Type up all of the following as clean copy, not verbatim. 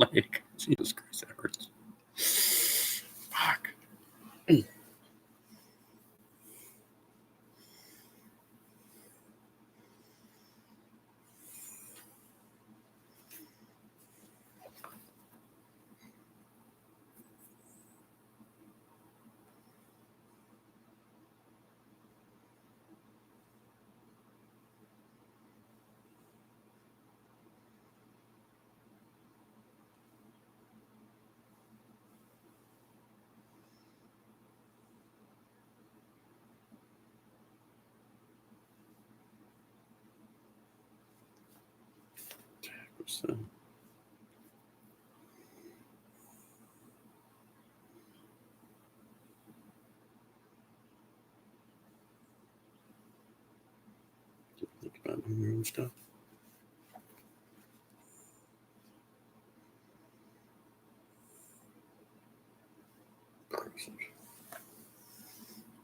Like, Jesus Christ, that hurts. Fuck. What's that? Think about your own stuff.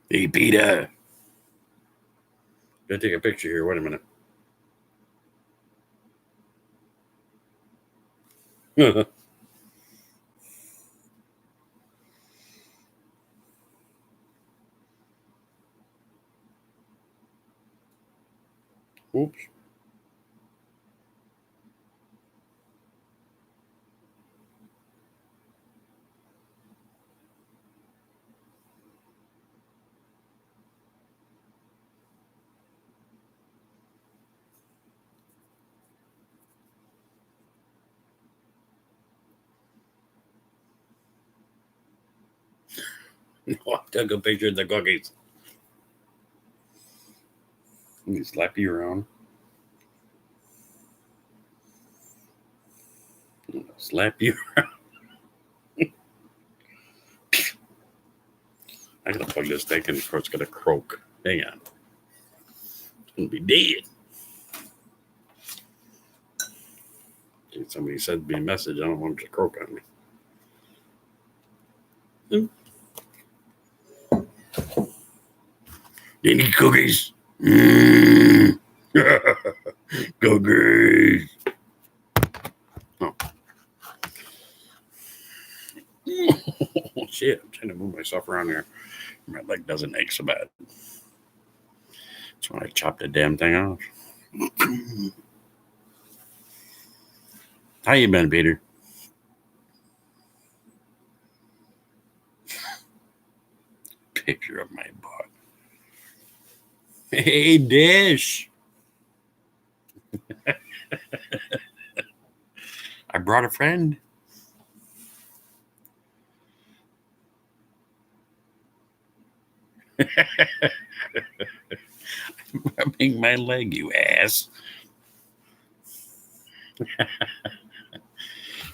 Hey, Peter. Gotta take a picture here. Wait a minute. Oops. No, I took a picture of the cookies. Let me slap you around. Slap you around. I gotta plug this thing in before it's gonna croak. Hang on. It's gonna be dead. Somebody sent me a message. I don't want it to croak on me. They need cookies. Cookies. Oh. Shit, I'm trying to move myself around here. My leg doesn't ache so bad. That's when I chopped the damn thing off. How you been, Peter? Picture of my butt. Hey, Dish. I brought a friend. I'm rubbing my leg, you ass.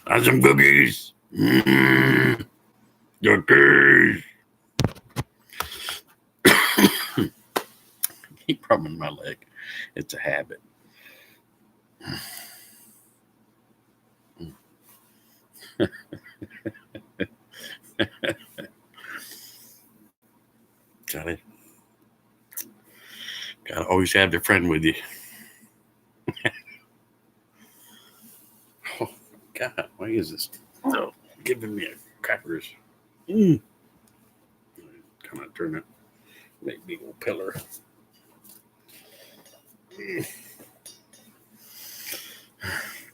Have some cookies. Cookies. Keep rubbing my leg. It's a habit. Gotta always have the friend with you. Oh, God, why is this giving me a crackers? Kind of turn it. Make big old pillar.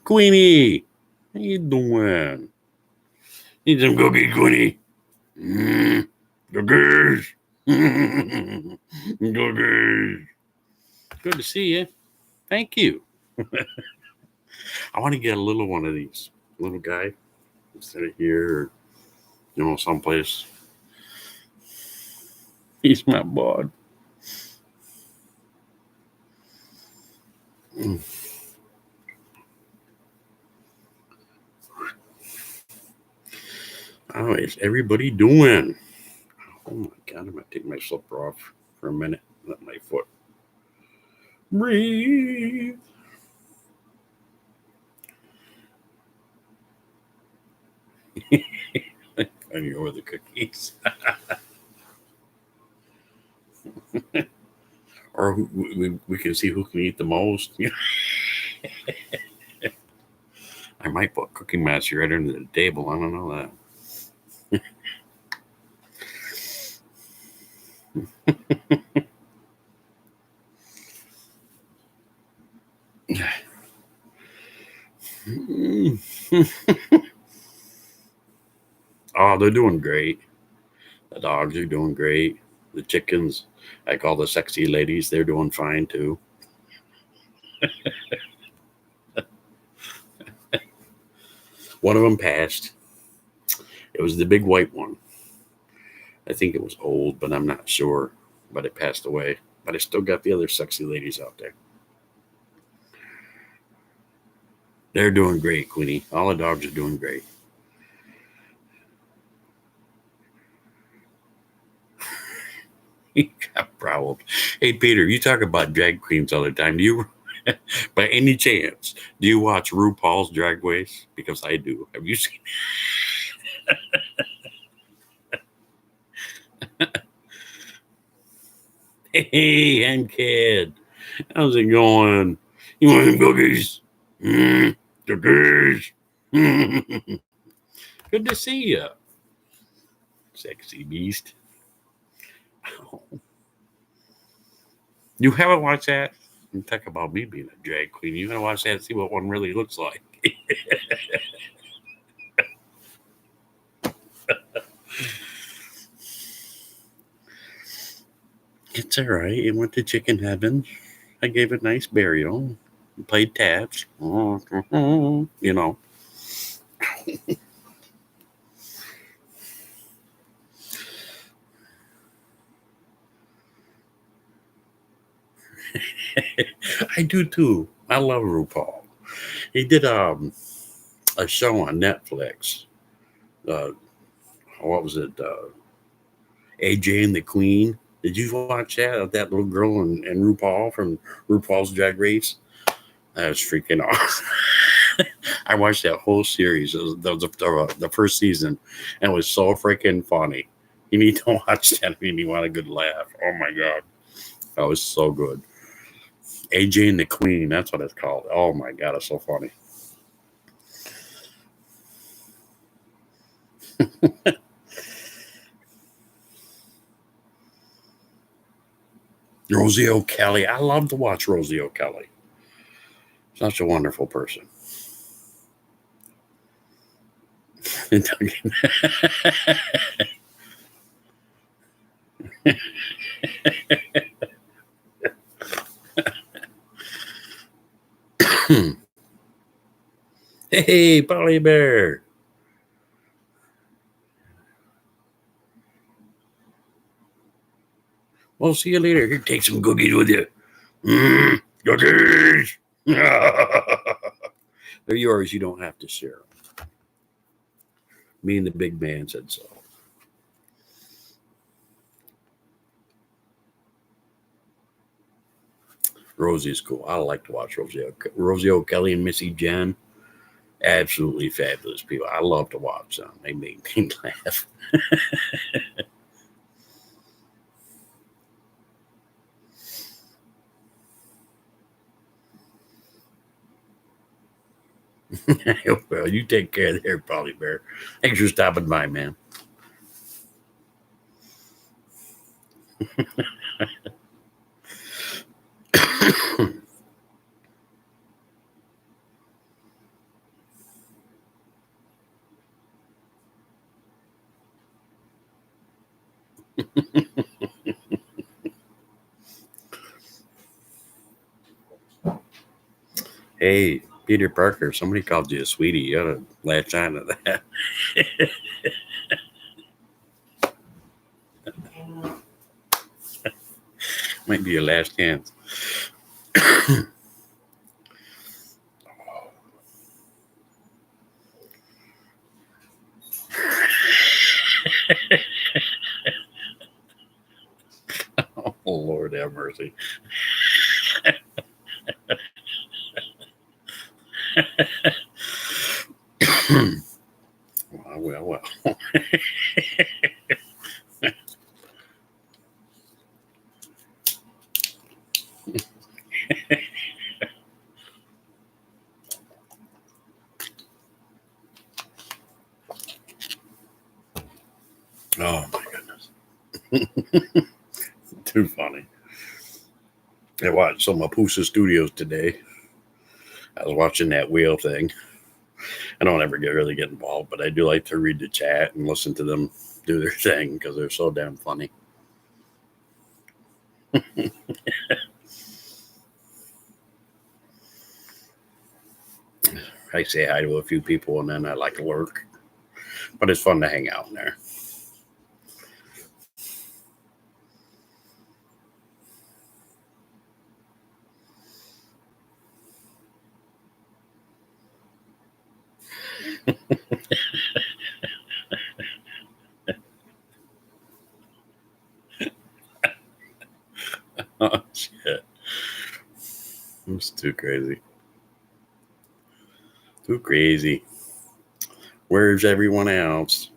Queenie, how you doing? Need some cookies, Queenie? Cookies. Cookies. Good to see you. Thank you. I want to get a little one of these. Little guy. Instead of here or, someplace. He's my bud. How is everybody doing? Oh my God, I'm going to take my slipper off for a minute. Let my foot breathe. Fighting over the cookies. Or we can see who can eat the most. I might put Cookie Master right under the table. I don't know that. Oh, they're doing great. The dogs are doing great. The chickens, I call the sexy ladies, they're doing fine too. One of them passed. It was the big white one. I think it was old, but I'm not sure. But it passed away. But I still got the other sexy ladies out there. They're doing great, Queenie. All the dogs are doing great. He got problems. Hey, Peter, you talk about drag queens all the time. Do you, by any chance, do you watch RuPaul's Drag Race? Because I do. Have you seen? Hey, and kid, how's it going? You want some cookies? Cookies. Good to see you, sexy beast. You haven't watched that? You talk about me being a drag queen. You gotta watch that and see what one really looks like. It's all right. It went to chicken heaven. I gave it a nice burial. Played taps. You know. I do too. I love RuPaul. He did a show on Netflix. Uh, what was it? AJ and the Queen. Did you watch that of that little girl and RuPaul from RuPaul's Drag Race? That was freaking awesome. I watched that whole series. The first season, and it was so freaking funny. You need to watch that if you want a good laugh. Oh my god, that was so good. AJ and the Queen. That's what it's called. Oh my god, it's so funny. Rosie O'Kelly. I love to watch Rosie O'Kelly. Such a wonderful person. Hey, Polly Bear. We'll see you later. Here, take some cookies with you. Cookies. They're yours. You don't have to share them. Me and the big man said so. Rosie's cool. I like to watch Rosie O'Kelly and Missy Jen. Absolutely fabulous people. I love to watch them. They make me laugh. Well, you take care there, Polly Bear. Thanks for stopping by, man. Hey, Peter Parker, somebody called you a sweetie. You ought to latch on to that. Might be your last chance. Oh, Lord have mercy. Well. Oh my goodness. Too funny. I watched some of Pusa Studios today. I was watching that wheel thing. I don't ever really get involved, but I do like to read the chat and listen to them do their thing because they're so damn funny. I say hi to a few people and then I like lurk, but it's fun to hang out in there. Oh, shit. It's too crazy. Too crazy. Where's everyone else?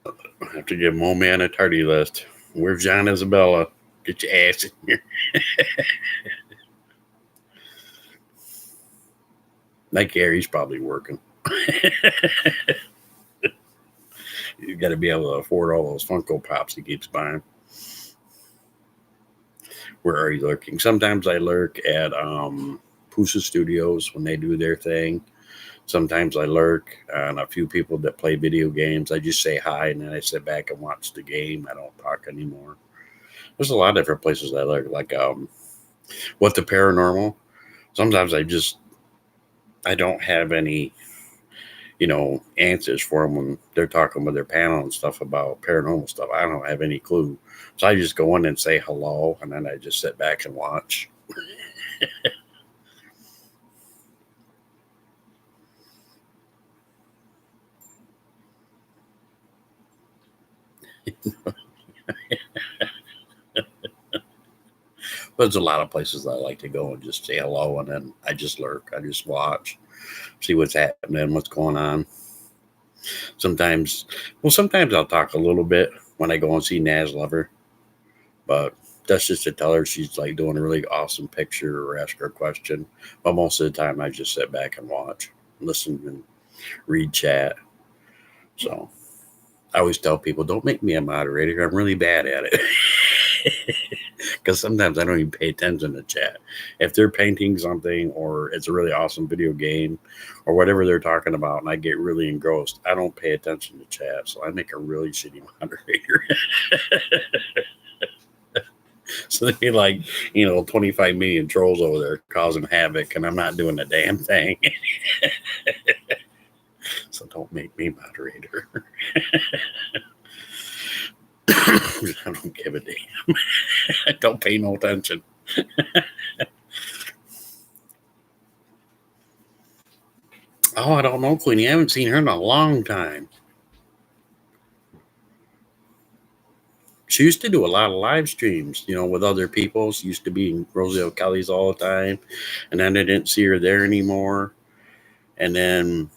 I have to give Mo Man a tardy list. Where's John Isabella? Get your ass in here. Like Gary's probably working. You got to be able to afford all those Funko Pops he keeps buying. Where are you lurking? Sometimes I lurk at Pusa Studios when they do their thing. Sometimes I lurk on a few people that play video games. I just say hi and then I sit back and watch the game. I don't talk anymore. There's a lot of different places I lurk, like What the Paranormal. Sometimes I don't have any, answers for them when they're talking with their panel and stuff about paranormal stuff. I don't have any clue. So I just go in and say hello and then I just sit back and watch. There's a lot of places I like to go and just say hello and then I just lurk. I just watch, see what's happening, what's going on. Sometimes I'll talk a little bit when I go and see Naz Lover, but that's just to tell her she's like doing a really awesome picture or ask her a question. But most of the time, I just sit back and watch, listen, and read chat. So I always tell people, don't make me a moderator. I'm really bad at it. Because sometimes I don't even pay attention to chat. If they're painting something or it's a really awesome video game or whatever they're talking about and I get really engrossed, I don't pay attention to chat. So I make a really shitty moderator. So they be like, 25 million trolls over there causing havoc and I'm not doing a damn thing. So don't make me moderator. I don't give a damn. I don't pay no attention. Oh, I don't know, Queenie. I haven't seen her in a long time. She used to do a lot of live streams, with other people. She used to be in Rosie O'Kelly's all the time. And then I didn't see her there anymore. And then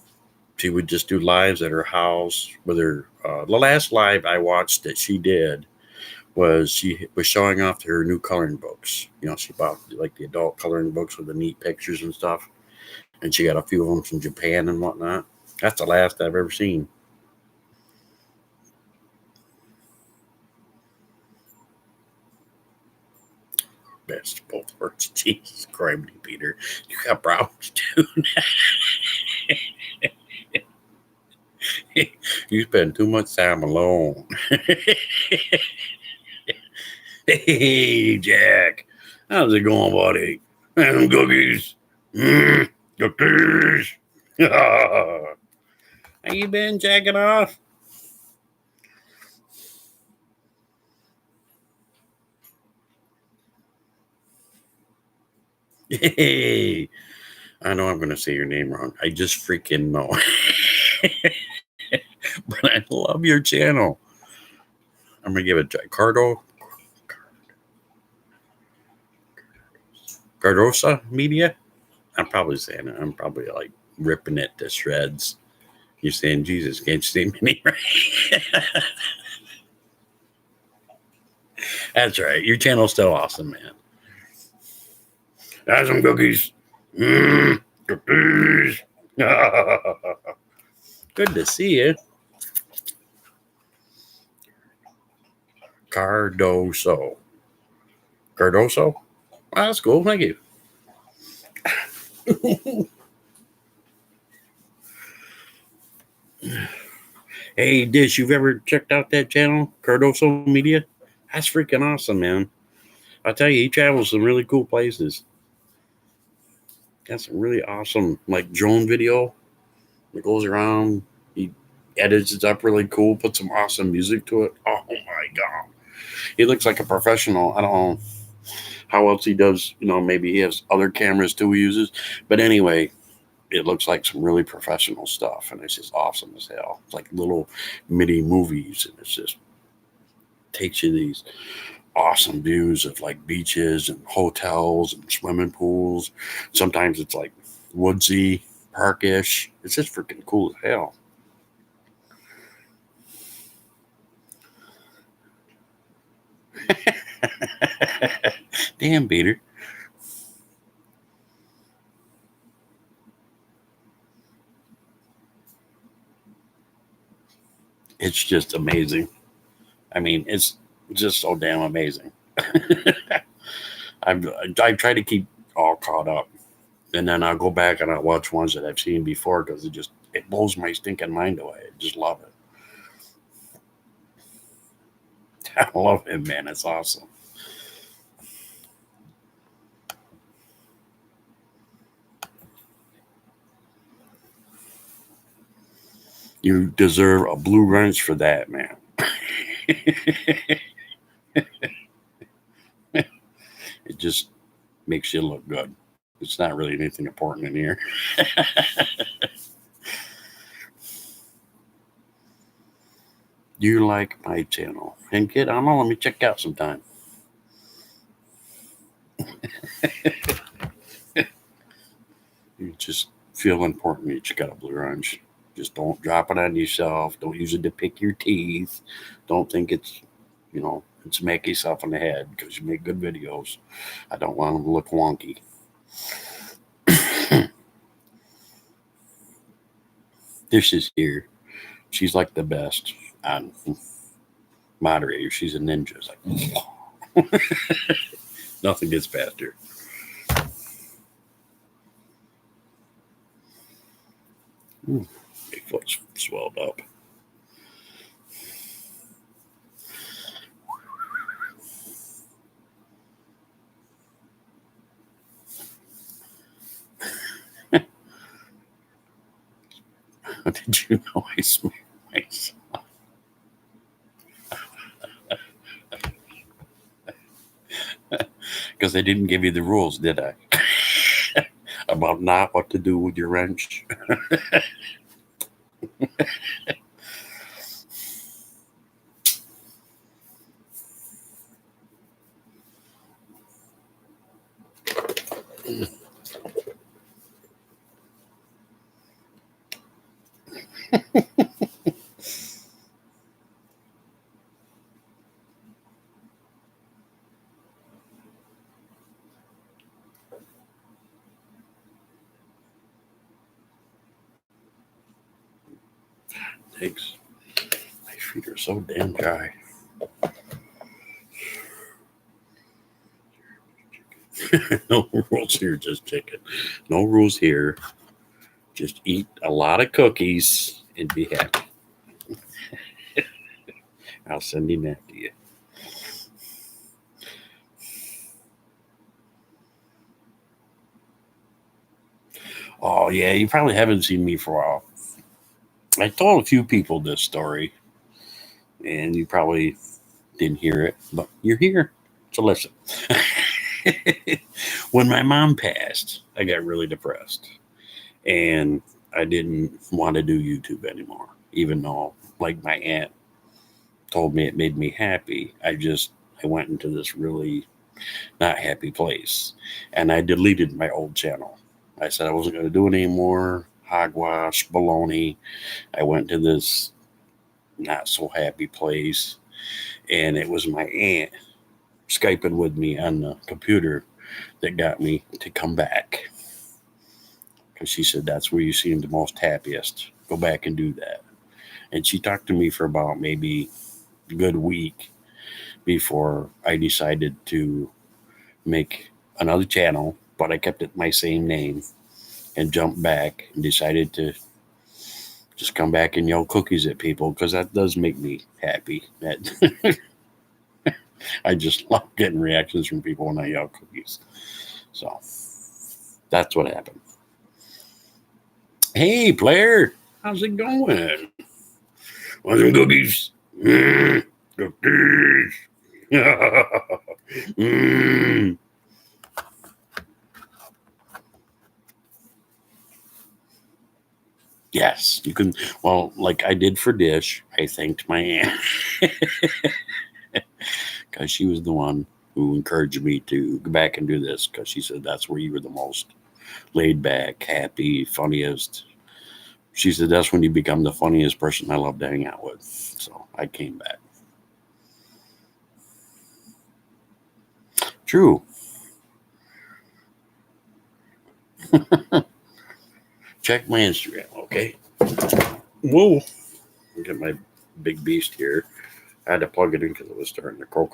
she would just do lives at her house with her. The last live I watched that she did was she was showing off her new coloring books. She bought like the adult coloring books with the neat pictures and stuff. And she got a few of them from Japan and whatnot. That's the last I've ever seen. Best both words. Jesus Christ, Peter. You got problems too. You spend too much time alone. Hey, Jack. How's it going, buddy? Some cookies. Cookies. How you been jacking off? Hey, I know I'm going to say your name wrong. I just freaking know. But I love your channel. I'm going to give it Cardosa Media. I'm probably saying it. I'm probably like ripping it to shreds. You're saying, Jesus, can't you see me right? That's right. Your channel's still awesome, man. Have some cookies. Cookies. Good to see you. Cardoso. Cardoso? Oh, that's cool. Thank you. Hey, Dish, you've ever checked out that channel, Cardoso Media? That's freaking awesome, man. I tell you, he travels some really cool places. Got some really awesome, like, drone video that goes around. He edits it up really cool, puts some awesome music to it. Oh my god. He looks like a professional. I don't know how else he does, maybe he has other cameras too he uses. But anyway, it looks like some really professional stuff, and it's just awesome as hell. It's like little mini movies, and it's just takes you these awesome views of like beaches and hotels and swimming pools. Sometimes it's like woodsy, parkish. It's just freaking cool as hell. Damn, Peter. It's just amazing. I mean, it's just so damn amazing. I try to keep all caught up, and then I'll go back and I'll watch ones that I've seen before because it blows my stinking mind away. I just love it. I love him, man. It's awesome. You deserve a blue wrench for that, man. It just makes you look good. It's not really anything important in here. You like my channel? And kid, I don't know, let me check out sometime. You just feel important that you got a blue wrench. Just don't drop it on yourself. Don't use it to pick your teeth. Don't think it's, smack yourself in the head because you make good videos. I don't want them to look wonky. This is here. She's like the best on moderator. She's a ninja. It's like, nothing gets past her. My foot's swelled up. Did you know I smeared myself? Because I didn't give you the rules, did I? About not what to do with your wrench. Thanks. My feet are so damn dry. No rules here, just chicken. No rules here. Just eat a lot of cookies and be happy. I'll send him that to you. Oh, yeah, you probably haven't seen me for a while. I told a few people this story, and you probably didn't hear it, but you're here, so listen. When my mom passed, I got really depressed, and I didn't want to do YouTube anymore, even though, like, my aunt told me it made me happy. I went into this really not happy place, and I deleted my old channel. I said I wasn't going to do it anymore. Hogwash, baloney. I went to this not so happy place, and it was my aunt Skyping with me on the computer that got me to come back, because she said that's where you seem the most happiest. go back and do that. And she talked to me for about maybe a good week before I decided to make another channel, but I kept it my same name and jumped back and decided to just come back and yell cookies at people because that does make me happy. That I just love getting reactions from people when I yell cookies. So that's what happened. Hey, player, how's it going? Want some cookies? Cookies. Yes, you can. Well, like I did for Dish, I thanked my aunt because she was the one who encouraged me to go back and do this because she said that's where you were the most laid back, happy, funniest. She said that's when you become the funniest person I love to hang out with. So I came back. True. Check my Instagram, okay? Whoa. Get my big beast here. I had to plug it in because it was starting to croak.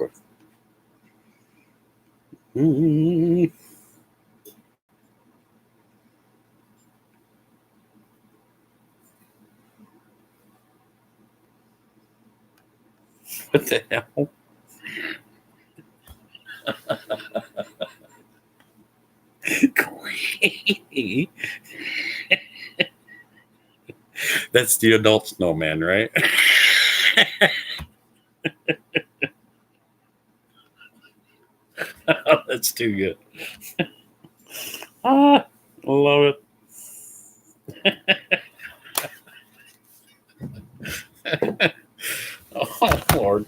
What the hell? That's the adult snowman, right? That's too good. I love it. Oh, Lord.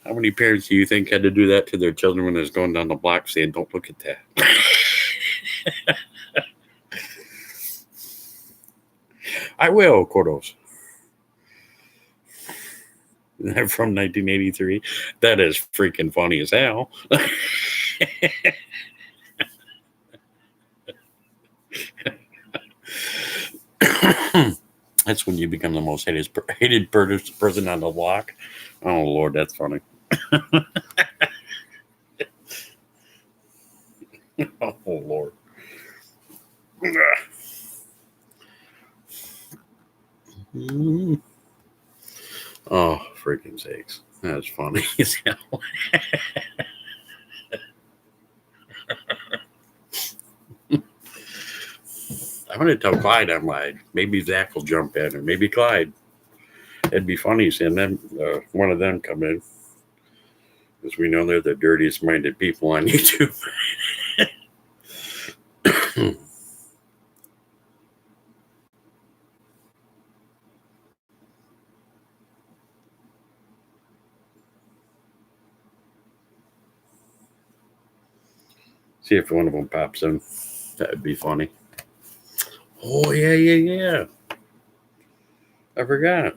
How many parents do you think had to do that to their children when they was going down the block saying, don't look at that? I will, Cordos. From 1983. That is freaking funny as hell. That's when you become the most hated person on the block. Oh, Lord, that's funny. Oh, Lord. Oh, freaking sakes. That's funny as hell. I'm going to tell Clyde I lied. Maybe Zach will jump in, or maybe Clyde. It'd be funny seeing them, one of them come in. Because we know they're the dirtiest minded people on YouTube. See if one of them pops in. That would be funny. Oh, yeah. I forgot.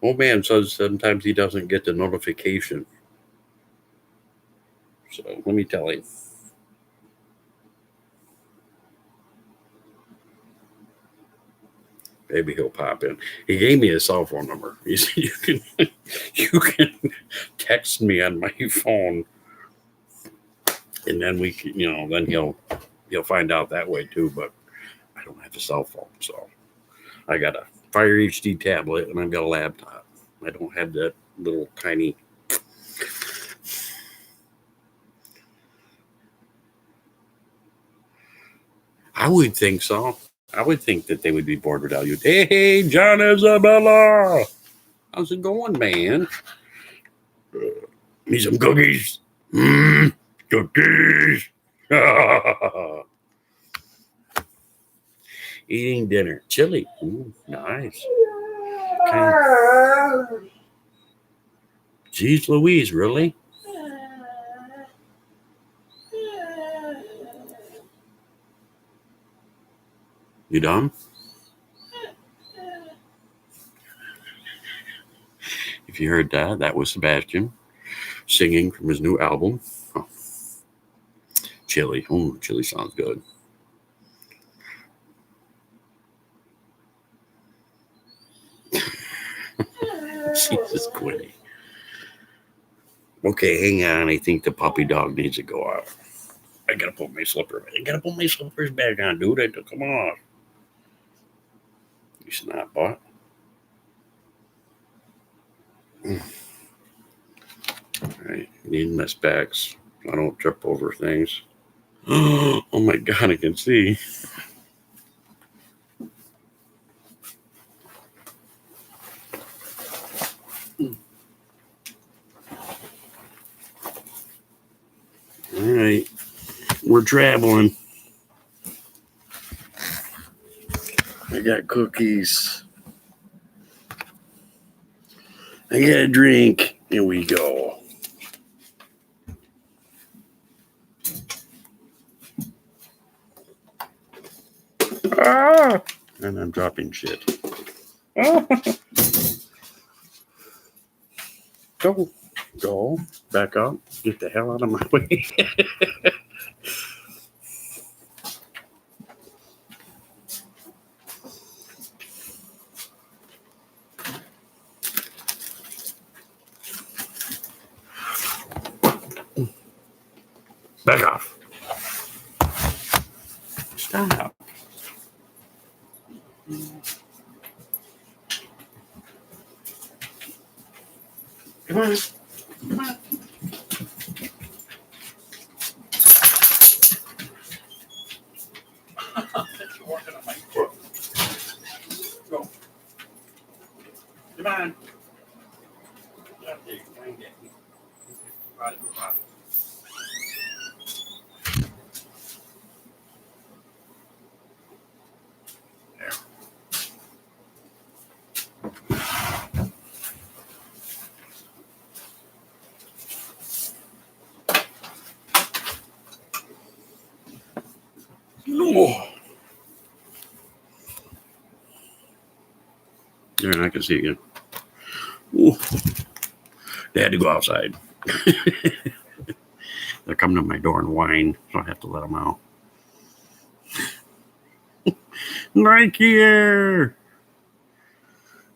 Old man says sometimes he doesn't get the notification. So let me tell him. Maybe he'll pop in. He gave me his cell phone number. He said you can text me on my phone, and then we can, then he'll find out that way too. But I don't have a cell phone, so I got a Fire HD tablet and I've got a laptop. I don't have that little tiny. I would think so. I would think that they would be bored without you. Hey, John Isabella. How's it going, man? Need some cookies? Cookies. Eating dinner. Chili. Ooh, nice. Okay. Jeez Louise, really? You done? If you heard that, that was Sebastian singing from his new album. Oh. Chili. Oh, chili sounds good. Jesus, Quinny. Okay, hang on. I think the puppy dog needs to go out. I gotta put my slippers back on, dude. I took them off. You snot butt. Alright, need my specs. I don't trip over things. Oh my god, I can see. Alright, we're traveling. I got cookies. I got a drink. Here we go. Ah! And I'm dropping shit. Ah! Go. Back up. Get the hell out of my way. Back off. Stop. Come on. Come on. You're walking on my foot. Go. Come on. No. There, I can see again. Ooh. They had to go outside. They're coming to my door and whine, so I have to let them out. Nike here.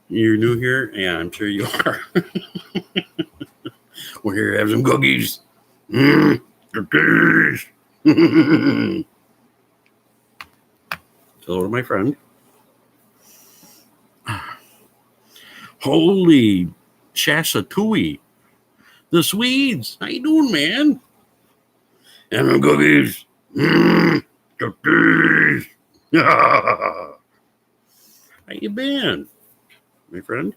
You're new here? Yeah, I'm sure you are. We're here to have some cookies. Cookies. Hello to my friend. Holy Chasatui. The Swedes. How you doing, man? Have some cookies. Cookies. How you been, my friend?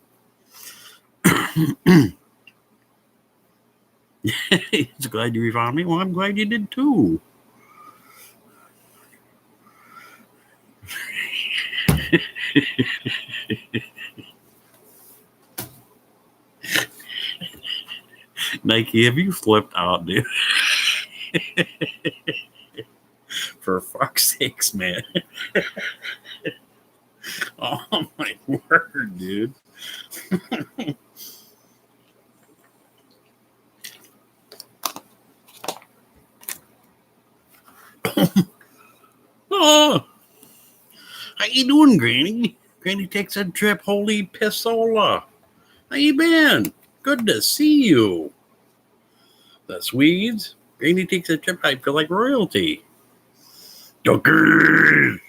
He's glad you found me. Well, I'm glad you did too. Nike, have you flipped out, dude? For fuck's sakes, man. Oh my word, dude. Oh, how you doing, Granny? Granny takes a trip. Holy pissola. How you been? Good to see you. The Swedes. Granny takes a trip. I feel like royalty. Cookies.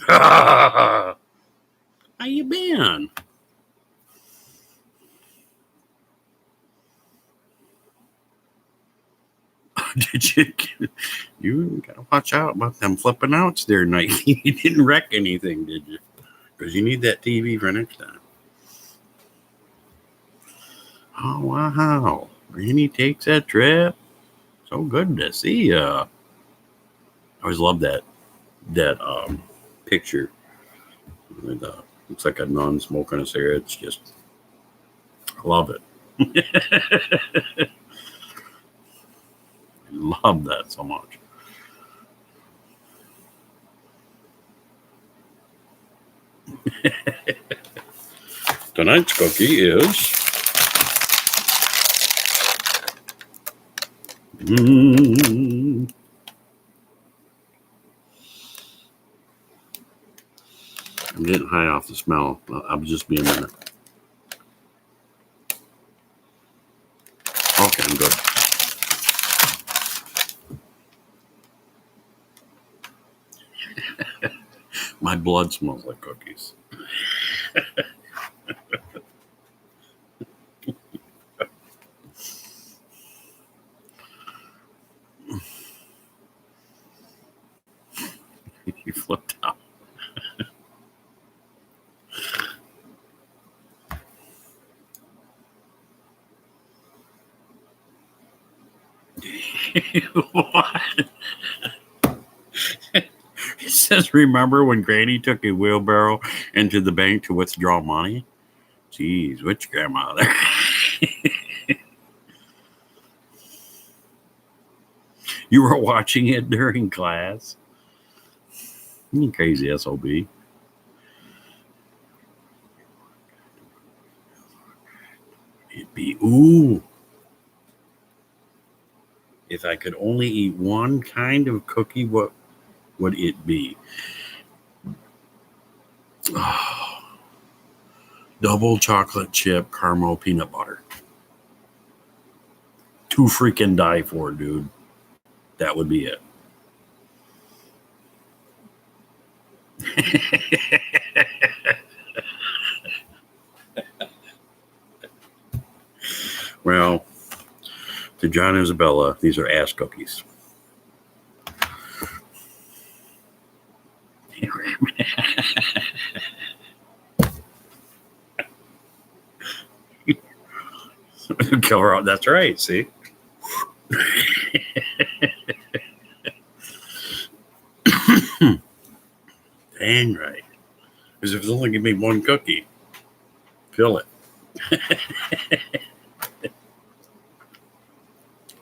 How you been? Did you gotta watch out about them flipping outs there, Nike. You didn't wreck anything, did you? Because you need that TV for next time. Oh wow. Granny takes a trip. So good to see ya. I always love that picture. With, looks like a nun smoking a cigarette. It's just, I love it. I love that so much. Tonight's cookie is I'm getting high off the smell. I'll just be a minute. My blood smells like cookies. You flipped out. What? It says, remember when Granny took a wheelbarrow into the bank to withdraw money? Jeez, which grandmother? You were watching it during class? You crazy SOB. It'd be, ooh. If I could only eat one kind of cookie, what would it be? Oh, double chocolate chip caramel peanut butter. To freaking die for, dude. That would be it. Well, to John and Isabella, these are ass cookies. Kill her out. That's right. See? Dang right. Because if it's only give me one cookie, fill it.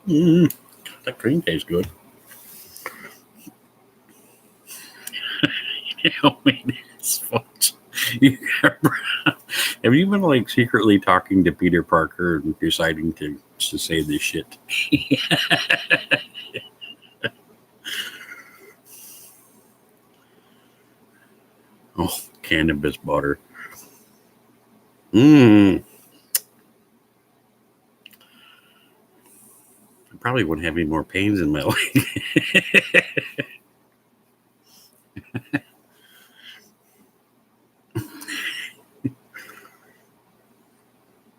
That cream tastes good. It's fudge. Have you been like secretly talking to Peter Parker and deciding to say this shit? Oh, cannabis butter. I probably wouldn't have any more pains in my leg.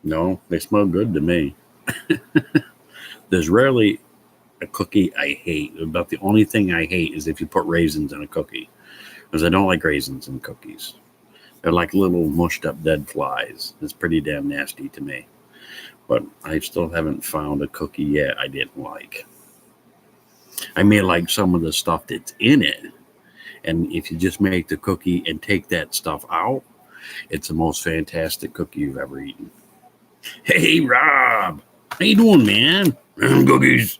No, they smell good to me. There's rarely a cookie I hate. About the only thing I hate is if you put raisins in a cookie, because I don't like raisins in cookies. They're like little mushed up dead flies. It's pretty damn nasty to me. But I still haven't found a cookie yet I didn't like. I may like some of the stuff that's in it. And if you just make the cookie and take that stuff out, it's the most fantastic cookie you've ever eaten. Hey, Rob. How you doing, man? Cookies.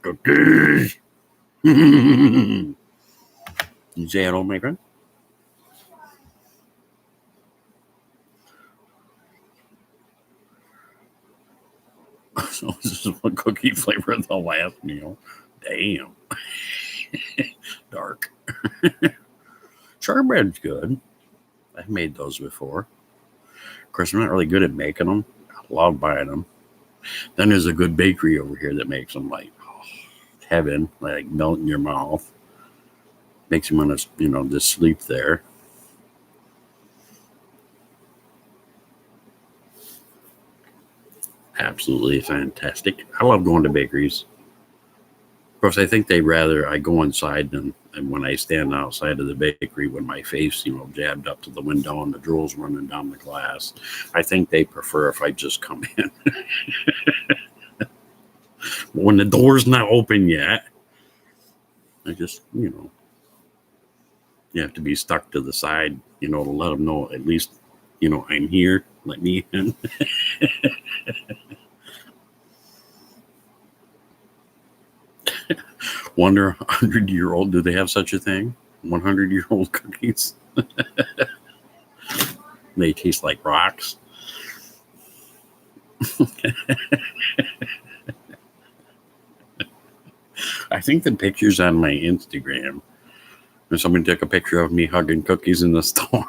Cookies. You say hello, my friend? So this is what cookie flavor of the last meal. Damn. Dark. Shortbread's good. I've made those before. Of course, I'm not really good at making them. I love buying them. Then there's a good bakery over here that makes them like heaven, like melt in your mouth. Makes you want to, just sleep there. Absolutely fantastic. I love going to bakeries. Of course, I think they rather I go inside than when I stand outside of the bakery with my face, jabbed up to the window and the drool's running down the glass. I think they prefer if I just come in. When the door's not open yet, I just, you have to be stuck to the side, to let them know at least, I'm here. Let me in. Wonder 100-year-old, do they have such a thing? 100-year-old cookies? They taste like rocks. I think the picture's on my Instagram. And somebody took a picture of me hugging cookies in the store.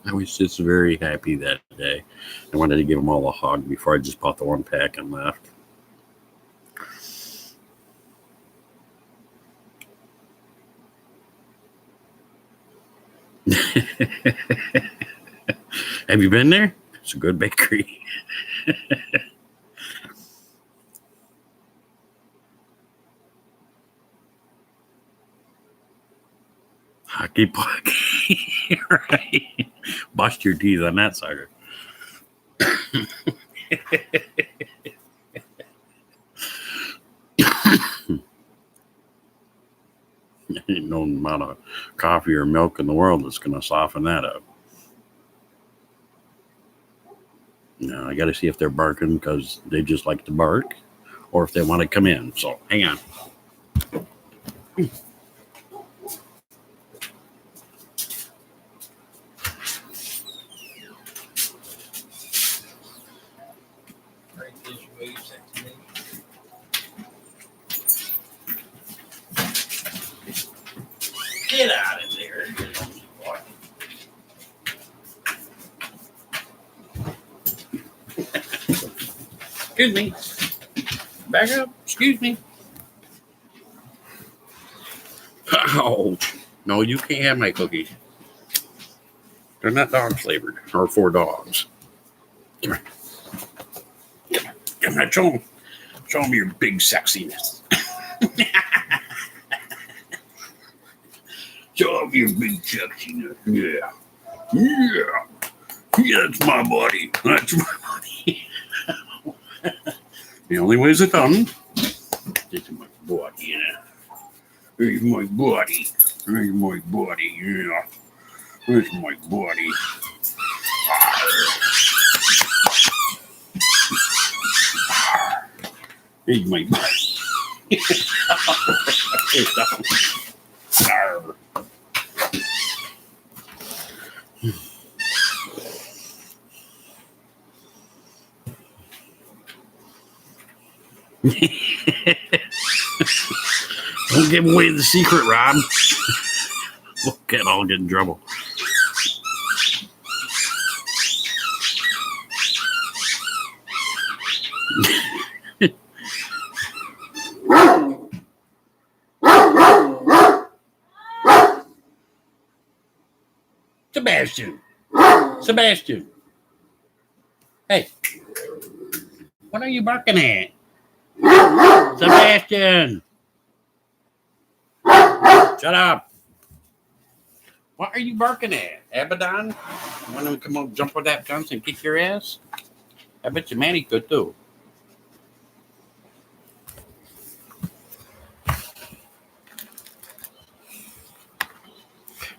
I was just very happy that day. I wanted to give them all a hug before I just bought the one pack and left. Have you been there? It's a good bakery. Hockey puck. Right. Bust your teeth on that sucker. Ain't no amount of coffee or milk in the world that's going to soften that up. Now I got to see if they're barking because they just like to bark, or if they want to come in. So hang on. Get out of there. Excuse me. Back up. Excuse me. Oh, no, you can't have my cookies. They're not dog flavored or for dogs. Come here. Come here. Show them your big sexiness. Show them your big sexiness. Yeah. Yeah. Yeah, that's my body. That's my body. The only way is it done. This is my body, yeah. Here's my body. Here's my body, yeah. Here's my body. Here's my body. Don't give away the secret, Rob. I'll get in trouble. Sebastian. Hey, what are you barking at? Sebastian. Shut up. What are you barking at? Abaddon? You want to come up, jump on that fence and kick your ass? I bet you Manny could too.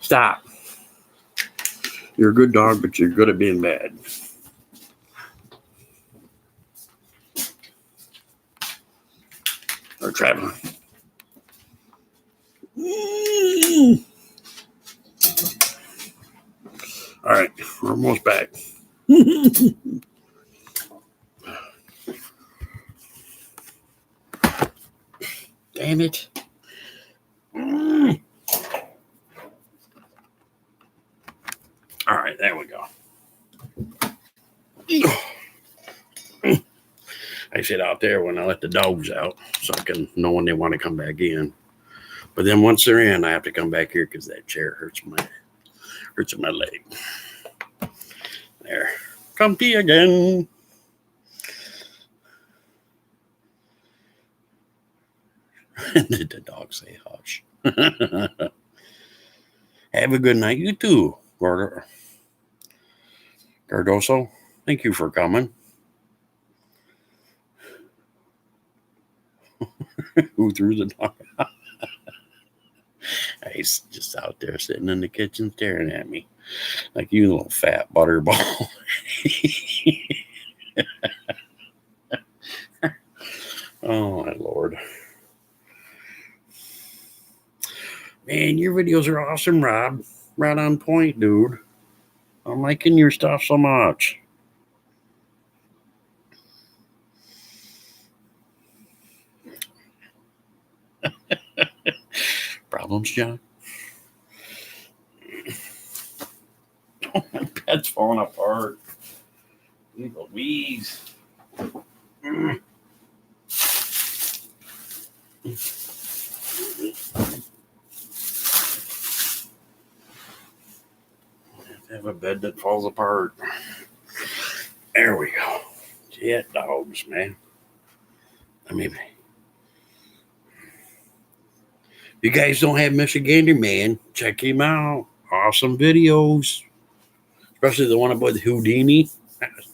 Stop. You're a good dog, but you're good at being bad. Or traveling. All right, we're almost back. Damn it. All right, there we go. I sit out there when I let the dogs out so I can know when they want to come back in. But then once they're in, I have to come back here because that chair hurts my leg. There. Comfy again. Did the dog say hush? Have a good night, you too, Cardoso. Thank you for coming. Who threw the dog out? He's just out there sitting in the kitchen staring at me like you little fat butterball. Oh, my Lord. Man, your videos are awesome, Rob. Right on point, dude. I'm liking your stuff so much. Problems, John? Oh, my bed's falling apart. Louise. bed that falls apart. There we go. Jet dogs, man. I mean, you guys don't have Michigander, man, check him out. Awesome videos. Especially the one about Houdini.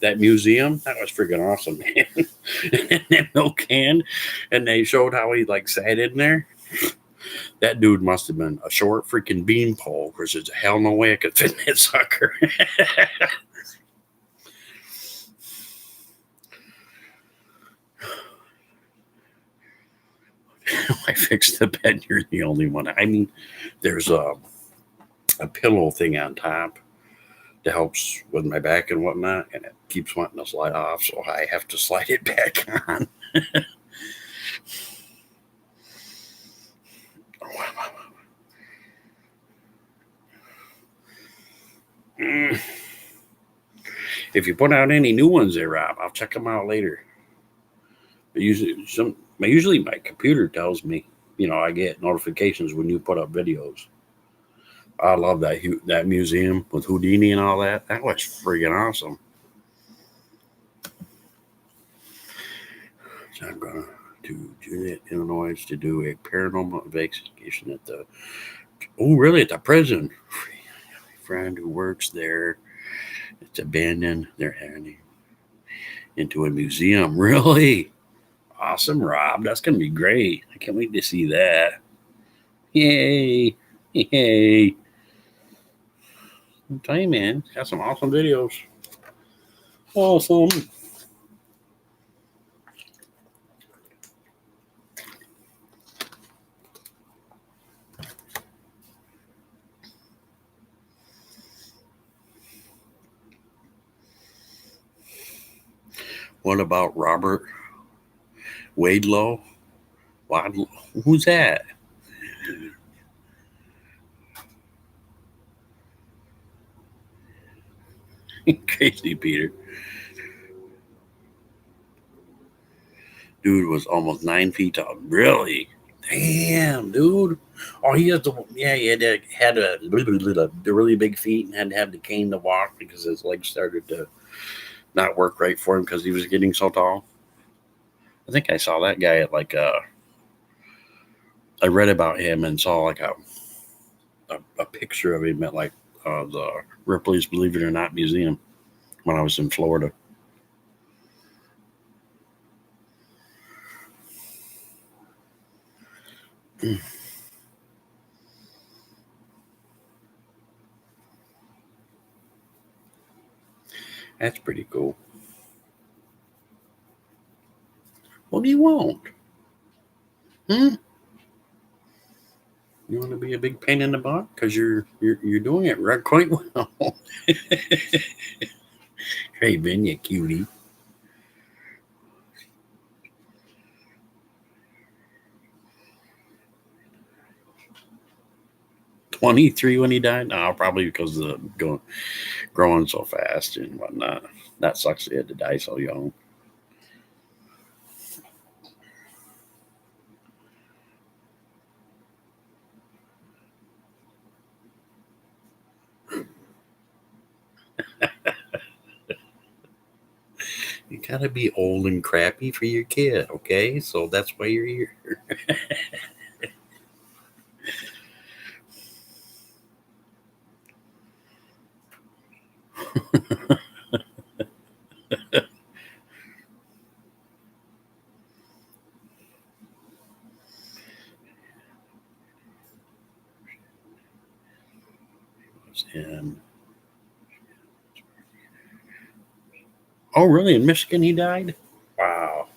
That museum. That was freaking awesome, man. And that milk can. And they showed how he like sat in there. That dude must have been a short freaking beanpole because there's a hell no way I could fit in that sucker. I fixed the bed. You're the only one. I mean, there's a pillow thing on top that helps with my back and whatnot, and it keeps wanting to slide off, so I have to slide it back on. If you put out any new ones there, Rob, I'll check them out later. But usually my computer tells me, I get notifications when you put up videos. I love that museum with Houdini and all that. That was freaking awesome. So I'm going to Joliet, Illinois to do a paranormal investigation at the prison. My friend who works there. It's abandoned. They're heading into a museum. Really? Awesome, Rob. That's going to be great. I can't wait to see that. Yay. Yay. I'm telling you, man, got some awesome videos. Awesome. What about Robert Wadlow? Who's that? Crazy Peter. Dude was almost 9 feet tall. Really? Damn, dude. Oh, he had the really big feet and had to have the cane to walk because his legs started to not work right for him because he was getting so tall. I think I saw that guy at I read about him and saw like a picture of him at the Ripley's Believe It or Not museum when I was in Florida. That's pretty cool. What do you want? You want to be a big pain in the butt? Because you're doing it right quite well. Hey, Ben, you cutie. 23 when he died? No, probably because of growing so fast and whatnot. That sucks he had to die so young. You gotta be old and crappy for your kid, okay? So that's why you're here. And oh, really? In Michigan, he died? Wow.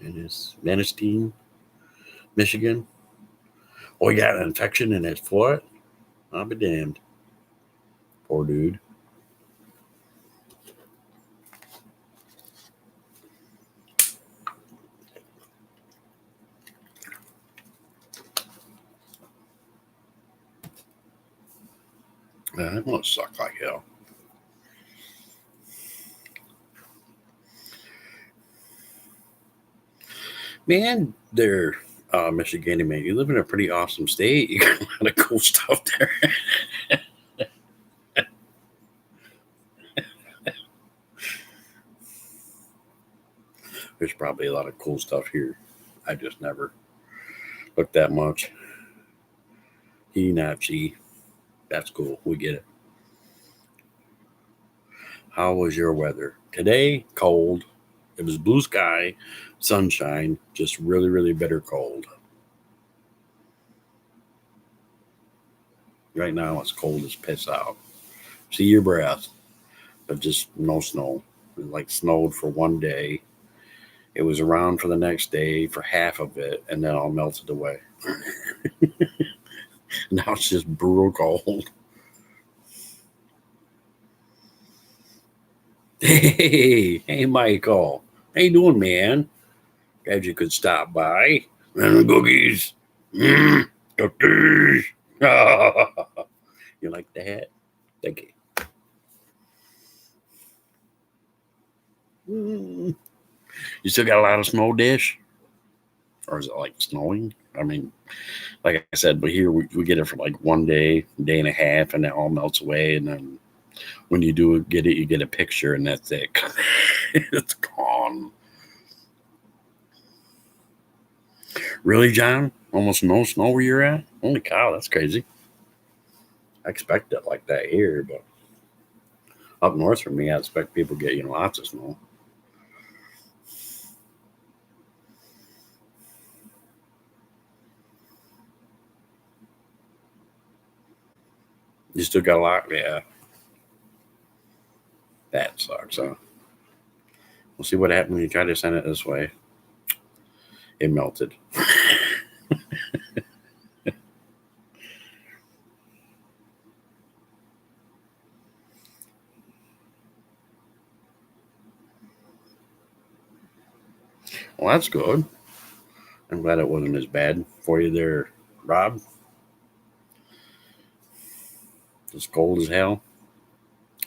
In his Manistee, Michigan. Oh, he got an infection in his foot? I'll be damned. Poor dude. That must suck like hell. Man, they're Michigan, man. You live in a pretty awesome state. You got a lot of cool stuff there. There's probably a lot of cool stuff here. I just never looked that much. He, not she. That's cool. We get it. How was your weather? Today, cold. It was blue sky, sunshine, just really, really bitter cold. Right now, it's cold as piss out. See your breath, but just no snow. It like snowed for one day. It was around for the next day for half of it, and then all melted away. Now it's just brutal cold. Hey, Michael. How you doing, man? Glad you could stop by. And cookies. Cookies. You like the hat? Thank you. You still got a lot of snow, Dish? Or is it like snowing? I mean, like I said, but here we get it for like one day, day and a half, and it all melts away. And then when you do get it, you get a picture, and that's it. It's gone. Really, John? Almost no snow where you're at? Holy cow, that's crazy. I expect it like that here, but up north for me, I expect people get lots of snow. You still got a lot, yeah. That sucks, huh? We'll see what happened when you try to send it this way. It melted. Well, that's good. I'm glad it wasn't as bad for you there, Rob. It's cold as hell.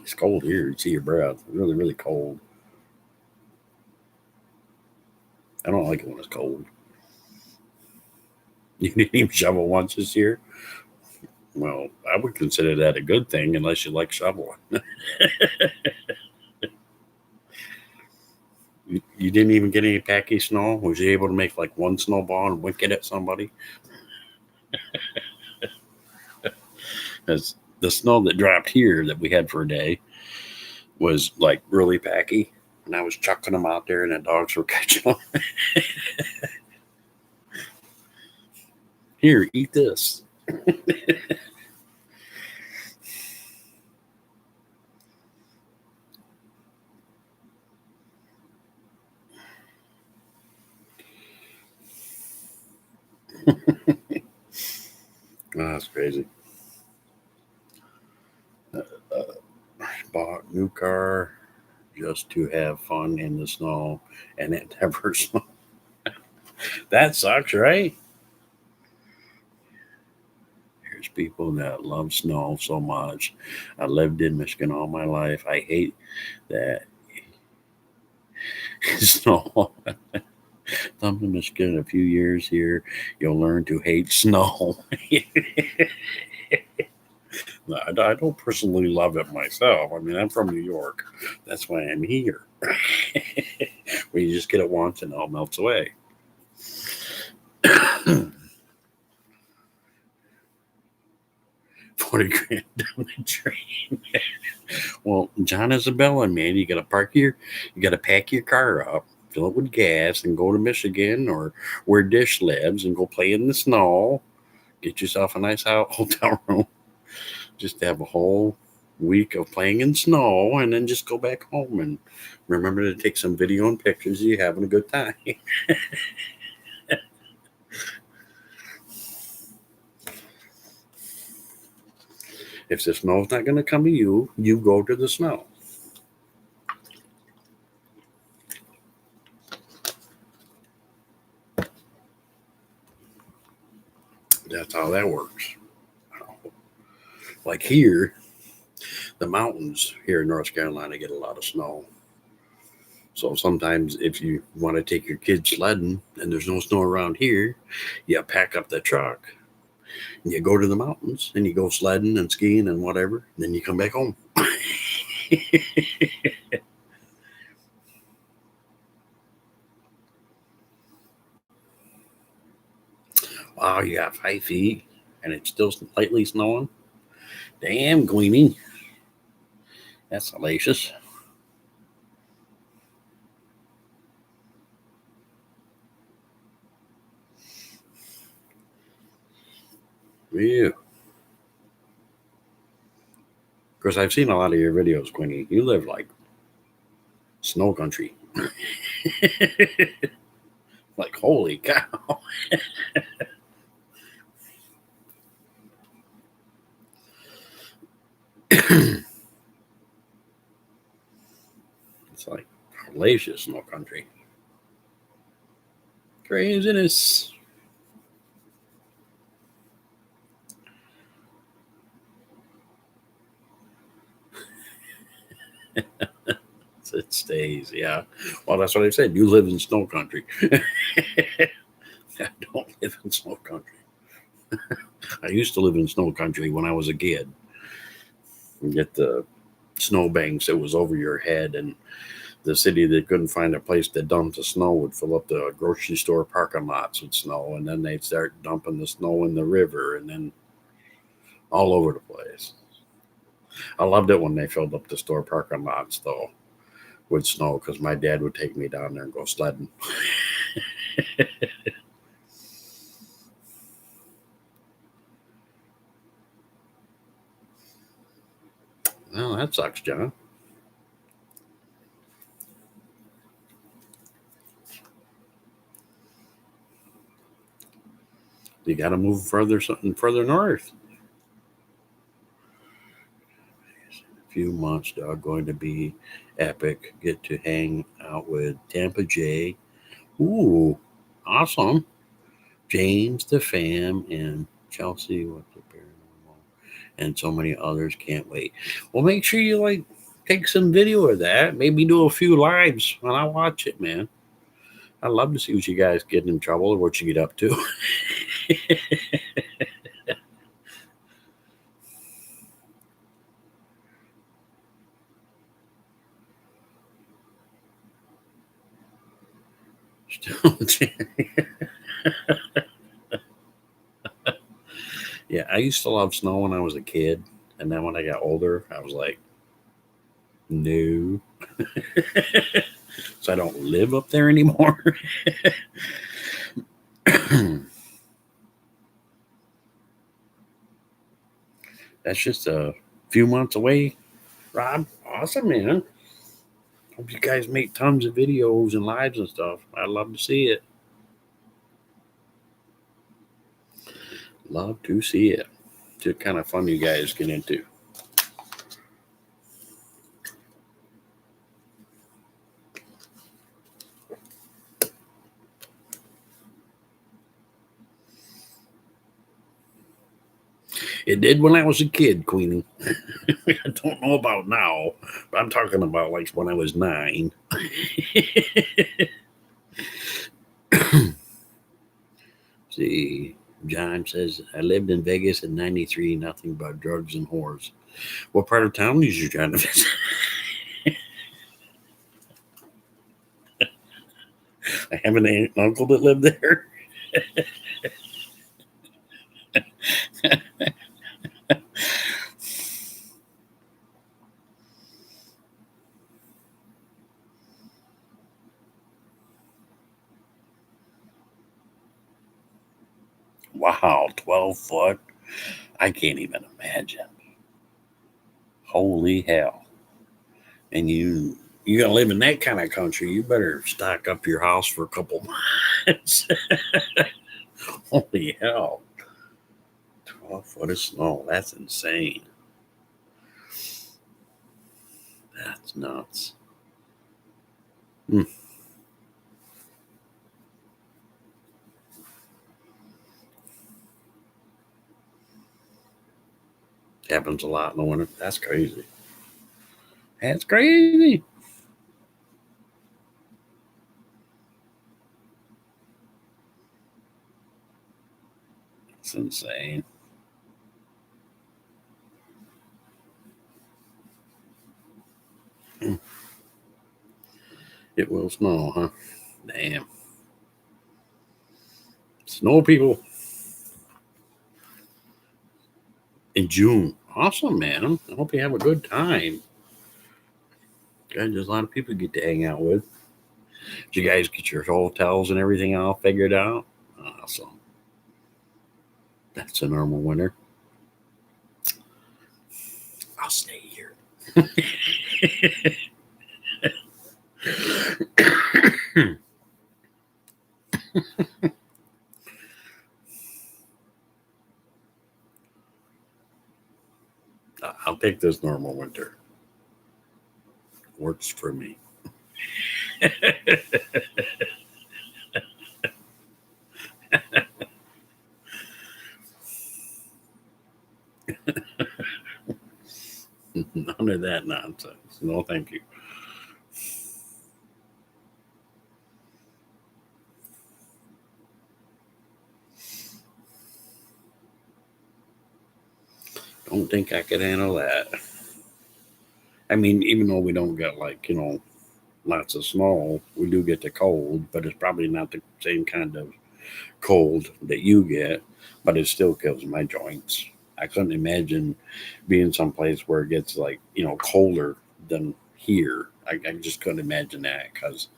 It's cold here. You see your breath. Really, really cold. I don't like it when it's cold. You didn't even shovel once this year? Well, I would consider that a good thing unless you like shoveling. You didn't even get any packy snow? Was you able to make like one snowball and wink it at somebody? Because the snow that dropped here that we had for a day was like really packy. And I was chucking them out there and the dogs were catching them. Here, eat this. Oh, that's crazy. Bought new car just to have fun in the snow, and it never snowed. That sucks, right? There's people that love snow so much. I lived in Michigan all my life. I hate that snow. Come to Michigan in a few years here, you'll learn to hate snow. I don't personally love it myself. I mean, I'm from New York. That's why I'm here. Where you just get it once and it all melts away. 40 grand down the drain. Well, John Isabella, man, you gotta pack your car up, fill it with gas, and go to Michigan or where Dish lives and go play in the snow. Get yourself a nice hotel room. Just have a whole week of playing in snow and then just go back home and remember to take some video and pictures of you having a good time. If the snow's not going to come to you, you go to the snow. That's how that works. Like here, the mountains here in North Carolina get a lot of snow. So sometimes if you want to take your kids sledding and there's no snow around here, you pack up the truck and you go to the mountains and you go sledding and skiing and whatever. And then you come back home. Wow, you got 5 feet and it's still lightly snowing? Damn, Queenie. That's salacious. Yeah. Of course, I've seen a lot of your videos, Queenie. You live like snow country. Like, holy cow. It's like hellacious snow country. Craziness. It stays, yeah. Well, that's what I said. You live in snow country. I don't live in snow country. I used to live in snow country when I was a kid. You get the snow banks that was over your head, and the city that couldn't find a place to dump the snow would fill up the grocery store parking lots with snow, and then they'd start dumping the snow in the river, and then all over the place. I loved it when they filled up the store parking lots, though, with snow, because my dad would take me down there and go sledding. Well, that sucks, John. You got to move further, something further north. A few months, dog, going to be epic. Get to hang out with Tampa J. Ooh, awesome. James, the fam, and Chelsea, what's the paranormal, and so many others. Can't wait. Well, make sure you like take some video of that. Maybe do a few lives when I watch it, man. I'd love to see what you guys get in trouble or what you get up to. Yeah, I used to love snow when I was a kid, and then when I got older, I was like, no. So I don't live up there anymore. That's just a few months away, Rob. Awesome, man. Hope you guys make tons of videos and lives and stuff. I'd love to see it. Love to see it. It's kind of fun you guys get into. It did when I was a kid, Queenie. I don't know about now, but I'm talking about like when I was 9. See, John says, I lived in Vegas in 93, nothing but drugs and whores. What part of town did you trying to visit? I have an aunt and uncle that lived there. Wow, 12 foot. I can't even imagine. Holy hell. And you gonna live in that kind of country, you better stock up your house for a couple months. Holy hell. 12 foot of snow. That's insane. That's nuts. Hmm. Happens a lot in the winter. That's crazy. That's crazy. It's insane. Hmm. It will snow, huh? Damn. Snow people. In June. Awesome, man. I hope you have a good time. God, there's a lot of people you get to hang out with. Did you guys get your hotels and everything all figured out? Awesome. That's a normal winter. I'll stay here. I'll take this normal winter. Works for me. None of that nonsense. No, thank you. Don't think I could handle that. I mean, even though we don't get like, lots of snow, we do get the cold, but it's probably not the same kind of cold that you get, but it still kills my joints. I couldn't imagine being someplace where it gets like, colder than here. I just couldn't imagine that because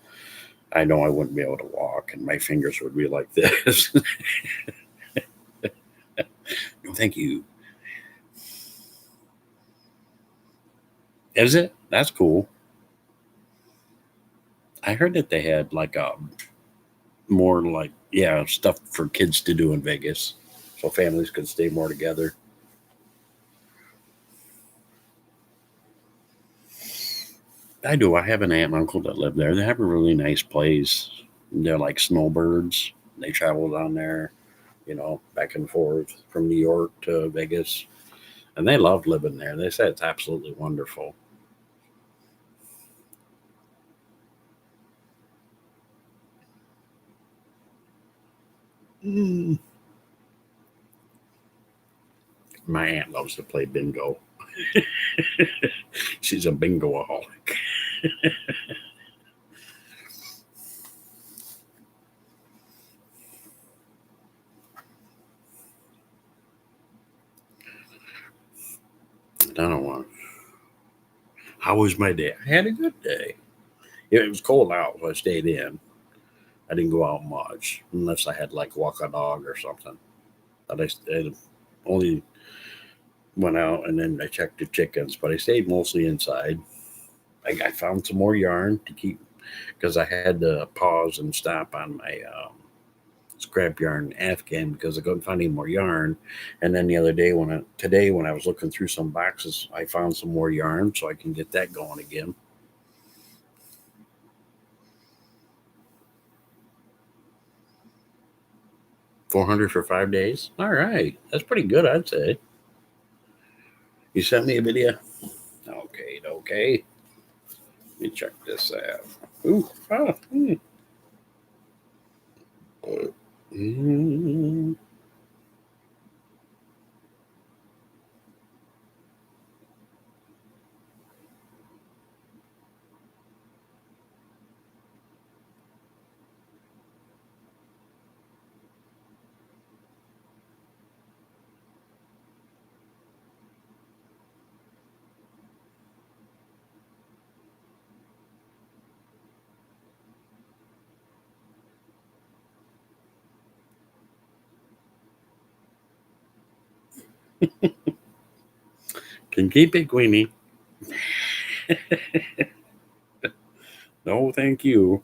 I know I wouldn't be able to walk and my fingers would be like this. No, thank you. Is it? That's cool. I heard that they had like more like stuff for kids to do in Vegas, so families could stay more together. I do. I have an aunt and uncle that live there. They have a really nice place. They're like snowbirds. They travel down there, back and forth from New York to Vegas, and they love living there. They say it's absolutely wonderful. Mm. My aunt loves to play bingo. She's a bingoaholic. I don't want. How was my day? I had a good day. It was cold out, so I stayed in. I didn't go out much unless I had like walk a dog or something. But I only went out and then I checked the chickens, but I stayed mostly inside. I found some more yarn to keep because I had to pause and stop on my scrap yarn Afghan because I couldn't find any more yarn. And then the other day today when I was looking through some boxes, I found some more yarn so I can get that going again. 400 for 5 days. All right, that's pretty good, I'd say. You sent me a video. Okay, okay. Let me check this out. Ooh, oh, mm. Can keep it, Queenie. No, thank you.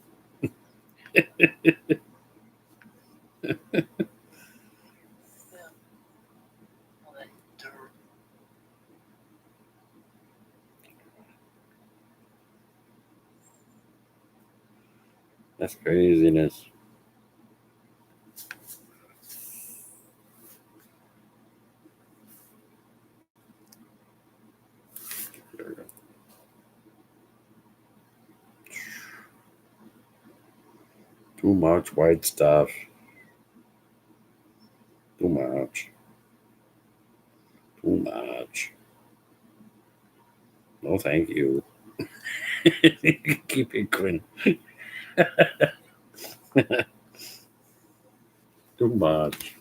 That's craziness. Too much white stuff. Too much. Too much. No, thank you. Keep it clean. Too much.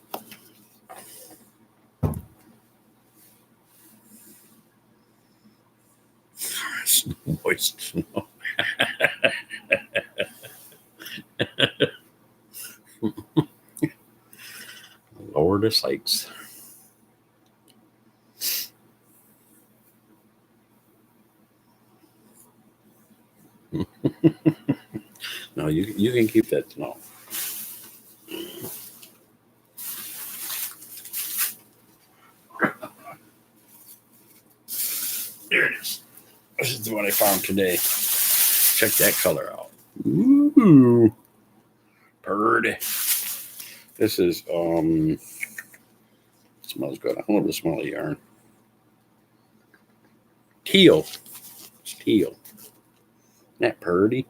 Moist snow. Lower the sights. No, you can keep that snow. There it is. This is what I found today. Check that color out. Ooh, bird. This is smells good. I love the smell of yarn. Teal. It's teal. Isn't that pretty?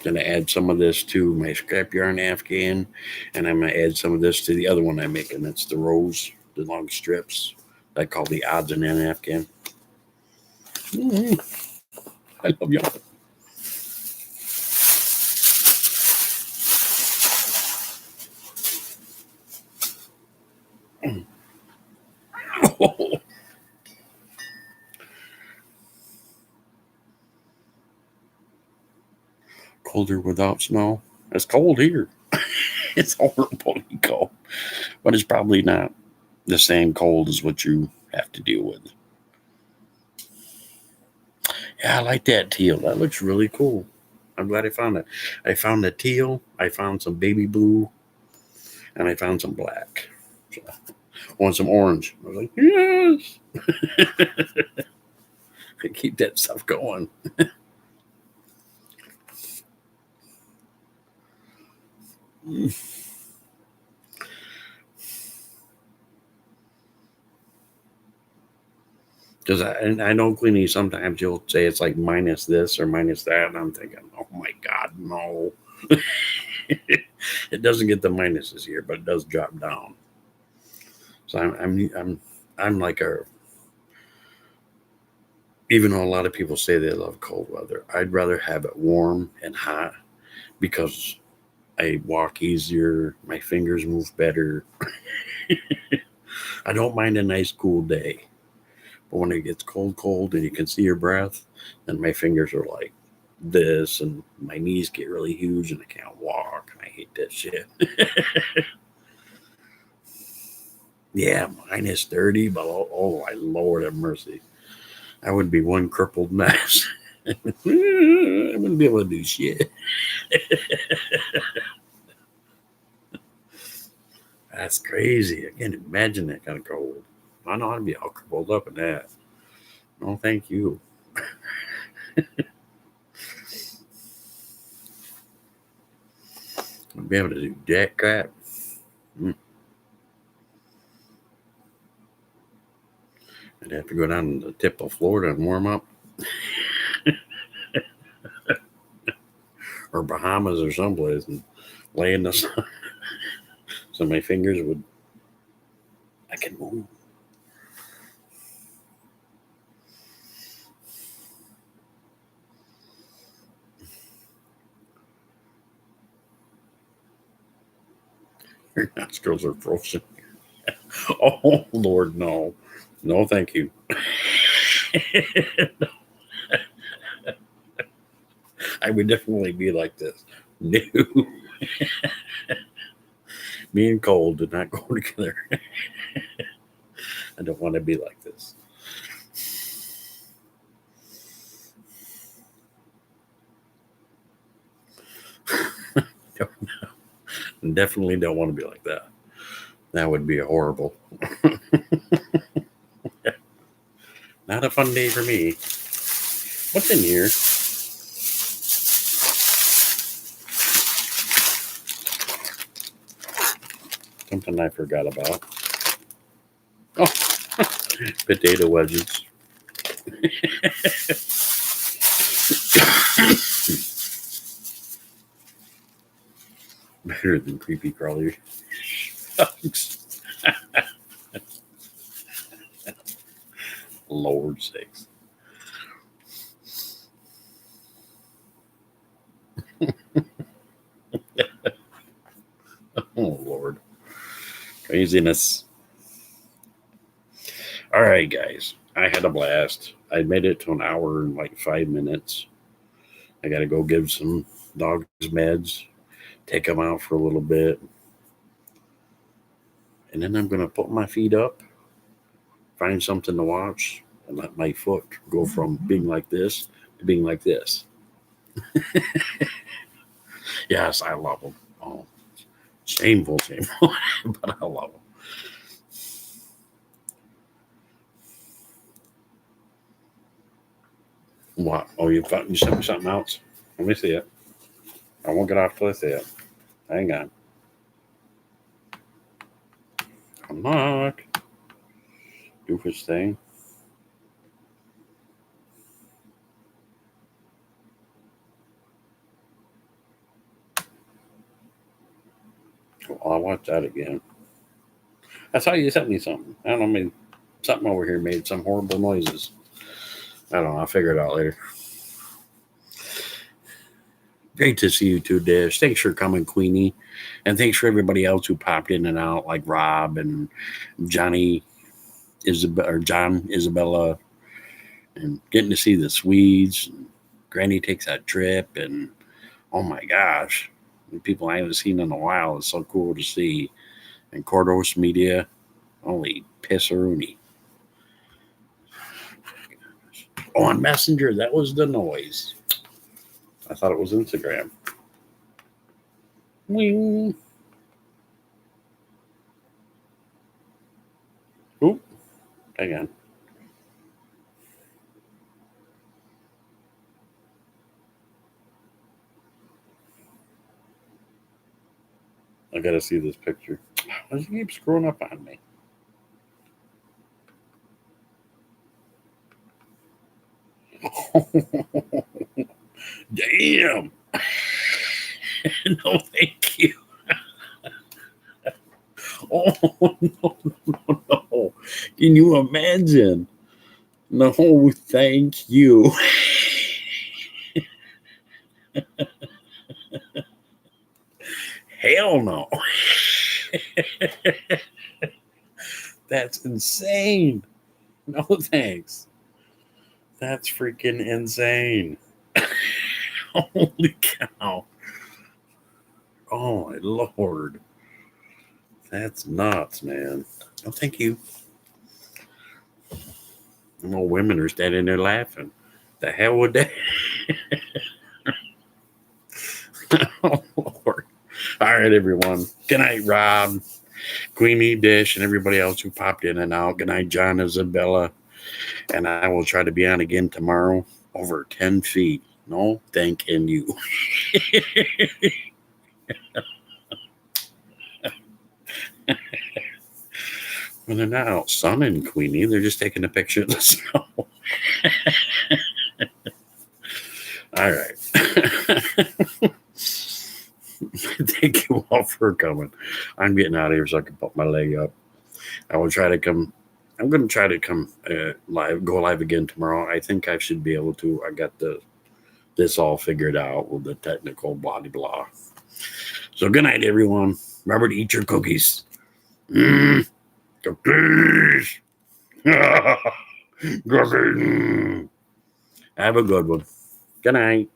Gonna add some of this to my scrap yarn afghan, and I'm gonna add some of this to the other one I'm making. That's the rose, the long strips. I call the odds and end afghan. I love yarn. Colder without snow. It's cold here. It's horribly cold, but it's probably not the same cold as what you have to deal with. Yeah, I like that teal. That looks really cool. I'm glad I found it. I found the teal. I found some baby blue, and I found some black. So, want some orange? I was like, yes. I keep that stuff going. Because I know, Queenie, sometimes you'll say it's like minus this or minus that, and I'm thinking, oh my God, no. It doesn't get the minuses here, but it does drop down. So I'm like even though a lot of people say they love cold weather, I'd rather have it warm and hot because I walk easier, my fingers move better. I don't mind a nice cool day. But when it gets cold, and you can see your breath, then my fingers are like this, and my knees get really huge, and I can't walk, and I hate that shit. Yeah, minus 30 below. Oh, I Lord have mercy. I would be one crippled mess. I wouldn't be able to do shit. That's crazy. I can't imagine that kind of cold. I know I'd be all crippled up in that. No, thank you. I'd be able to do that crap. I'd have to go down to the tip of Florida and warm up. Or Bahamas or someplace and lay in the sun. So my fingers would, I can move. Your nostrils are frozen. Oh, Lord, no. No, thank you. I would definitely be like this. No. Me and cold did not go together. I don't want to be like this. Definitely don't want to be like that. That would be horrible. Not a fun day for me. What's in here? Something I forgot about. Oh, potato wedges. Better than creepy crawly. Lord sakes. Oh, Lord. Craziness. All right, guys. I had a blast. I made it to an hour and like 5 minutes. I got to go give some dogs meds, take them out for a little bit, and then I'm going to put my feet up, find something to watch, and let my foot go from being like this to being like this. Yes, I love them. Oh, shameful, but I love them. What? Oh, you sent me something else? Let me see it. I won't get off till I see it. Hang on. Come on. Doofus thing. Oh, I'll watch that again. I saw you sent me something. I don't know, maybe something over here made some horrible noises. I don't know. I'll figure it out later. Great to see you too, Dish. Thanks for coming, Queenie. And thanks for everybody else who popped in and out, like Rob and Johnny or John Isabella, and getting to see the Swedes. And Granny takes that trip, and oh my gosh, the people I haven't seen in a while. It's so cool to see. And Cordos Media, holy pisseroonie. Oh, on Messenger, that was the noise. I thought it was Instagram. Wing. Oop. Hang on. I gotta see this picture. Why does it keep screwing up on me? Damn. No, thank you. Oh, no, no, no. Can you imagine? No, thank you. Hell no. That's insane. No thanks. That's freaking insane. Holy cow. Oh my lord. That's nuts, man. No, thank you. No women are standing there laughing. The hell would they? Oh Lord. All right, everyone. Good night, Rob, Queenie, Dish, and everybody else who popped in and out. Good night, John, Isabella. And I will try to be on again tomorrow over 10 feet. No, thanking you. When they're not out sunning, Queenie, they're just taking a picture of the snow. All right. Thank you all for coming. I'm getting out of here so I can put my leg up. I will try to come. I'm going to try to come go live again tomorrow. I think I should be able to. I got this all figured out with the technical blah blah. So good night, everyone. Remember to eat your cookies. Cookies. Cookies. Have a good one. Good night.